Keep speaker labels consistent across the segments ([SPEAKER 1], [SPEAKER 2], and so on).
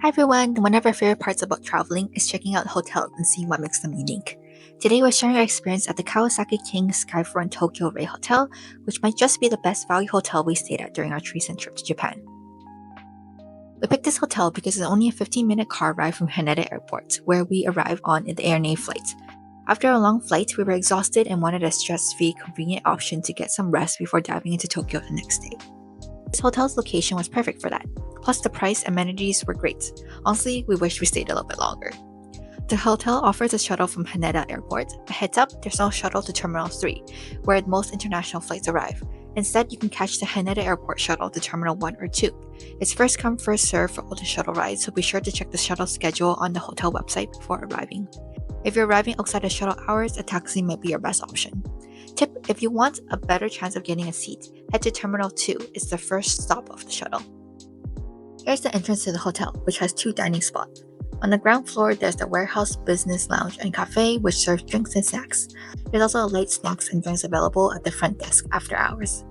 [SPEAKER 1] Hi everyone! One of our favorite parts about traveling is checking out hotels and seeing what makes them unique. Today we're sharing our experience at the Kawasaki King Skyfront Tokyo Ray Hotel, which might just be the best value hotel we stayed at during our recent trip to Japan. We picked this hotel because it's only a 15-minute car ride from Haneda Airport, where we arrived on the ANA flight. After a long flight, we were exhausted and wanted a stress-free, convenient option to get some rest before diving into Tokyo the next day. This hotel's location was perfect for that. Plus, the price and amenities were great. Honestly, we wish we stayed a little bit longer. The hotel offers a shuttle from Haneda Airport. A heads up, there's no shuttle to Terminal 3, where most international flights arrive. Instead, you can catch the Haneda Airport shuttle to Terminal 1 or 2. It's first come, first serve for all the shuttle rides, so be sure to check the shuttle schedule on the hotel website before arriving. If you're arriving outside of shuttle hours, a taxi might be your best option. Tip: if you want a better chance of getting a seat, head to Terminal 2. It's the first stop of the shuttle. Here's the entrance to the hotel, which has 2 dining spots. On the ground floor, there's the warehouse, business lounge, and cafe, which serves drinks and snacks. There's also light snacks and drinks available at the front desk after hours.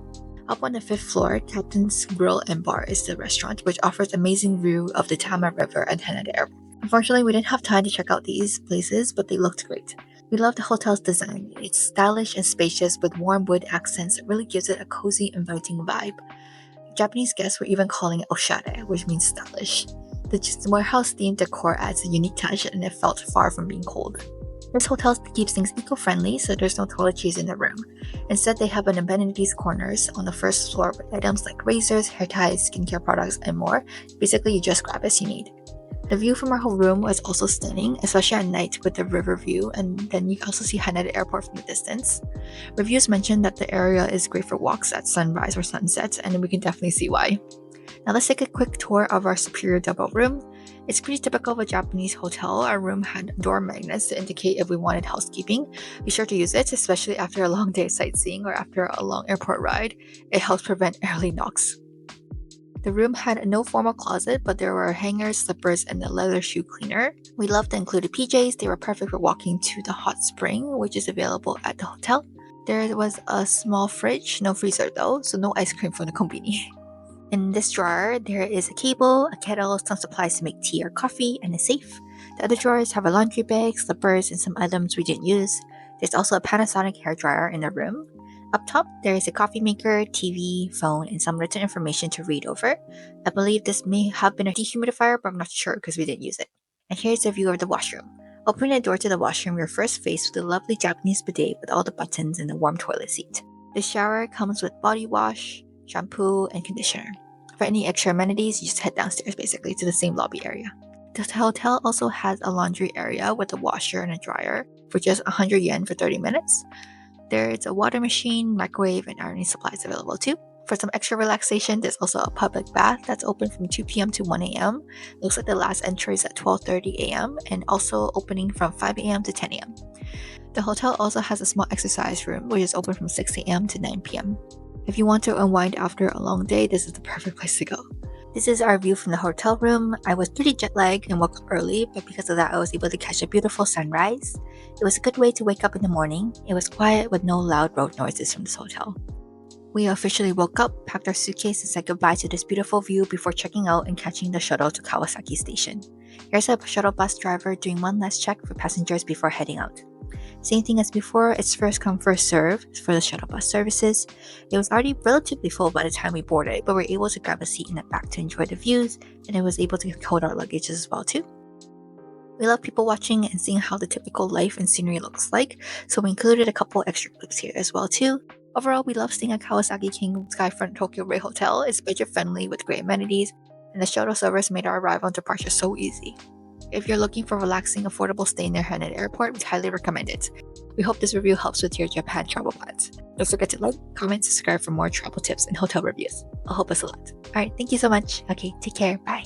[SPEAKER 1] Up on the 5th floor, Captain's Grill and Bar is the restaurant, which offers amazing view of the Tama River and Haneda Airport. Unfortunately, we didn't have time to check out these places, but they looked great. We love the hotel's design. It's stylish and spacious with warm wood accents that really gives it a cozy, inviting vibe. Japanese guests were even calling it oshare, which means stylish. The warehouse-themed decor adds a unique touch, and it felt far from being cold. This hotel keeps things eco-friendly, so there's no toiletries in the room. Instead, they have an amenities corners on the first floor with items like razors, hair ties, skincare products, and more. Basically, you just grab as you need. The view from our whole room was also stunning, especially at night with the river view, and then you can also see Haneda Airport from a distance. Reviews mention that the area is great for walks at sunrise or sunset, and we can definitely see why. Now let's take a quick tour of our superior double room. It's pretty typical of a Japanese hotel. Our room had door magnets to indicate if we wanted housekeeping. Be sure to use it, especially after a long day of sightseeing or after a long airport ride. It helps prevent early knocks. The room had no formal closet, but there were hangers, slippers, and a leather shoe cleaner. We loved the included PJs. They were perfect for walking to the hot spring, which is available at the hotel. There was a small fridge, no freezer though, so no ice cream from the konbini. In this drawer, there is a cable, a kettle, some supplies to make tea or coffee, and a safe. The other drawers have a laundry bag, slippers, and some items we didn't use. There's also a Panasonic hairdryer in the room. Up top, there is a coffee maker, TV, phone, and some written information to read over. I believe this may have been a dehumidifier, but I'm not sure because we didn't use it. And here's a view of the washroom. Opening the door to the washroom, you're first faced with a lovely Japanese bidet with all the buttons and a warm toilet seat. The shower comes with body wash, shampoo, and conditioner. For any extra amenities, you just head downstairs basically to the same lobby area. The hotel also has a laundry area with a washer and a dryer for just 100 yen for 30 minutes. There's a water machine, microwave, and ironing supplies available too. For some extra relaxation, there's also a public bath that's open from 2 p.m. to 1 a.m. Looks like the last entry is at 12:30 a.m. and also opening from 5 a.m. to 10 a.m. The hotel also has a small exercise room, which is open from 6 a.m. to 9 p.m. If you want to unwind after a long day, this is the perfect place to go. This is our view from the hotel room. I was pretty jet lagged and woke up early, but because of that, I was able to catch a beautiful sunrise. It was a good way to wake up in the morning. It was quiet with no loud road noises from this hotel. We officially woke up, packed our suitcase, and said goodbye to this beautiful view before checking out and catching the shuttle to Kawasaki Station. Here's a shuttle bus driver doing one last check for passengers before heading out. Same thing as before, it's first come first serve for the shuttle bus services. It was already relatively full by the time we boarded, but we were able to grab a seat in the back to enjoy the views, and it was able to hold our luggage as well too. We love people watching and seeing how the typical life and scenery looks like, so we included a couple extra clips here as well too. Overall, we love staying at Kawasaki King Skyfront Tokyo Ray Hotel. It's budget friendly with great amenities, and the shuttle service made our arrival and departure so easy. If you're looking for a relaxing, affordable stay near Haneda Airport, we highly recommend it. We hope this review helps with your Japan travel plans. Don't forget to like, comment, subscribe for more travel tips and hotel reviews. It'll help us a lot. Alright, thank you so much. Okay, take care. Bye.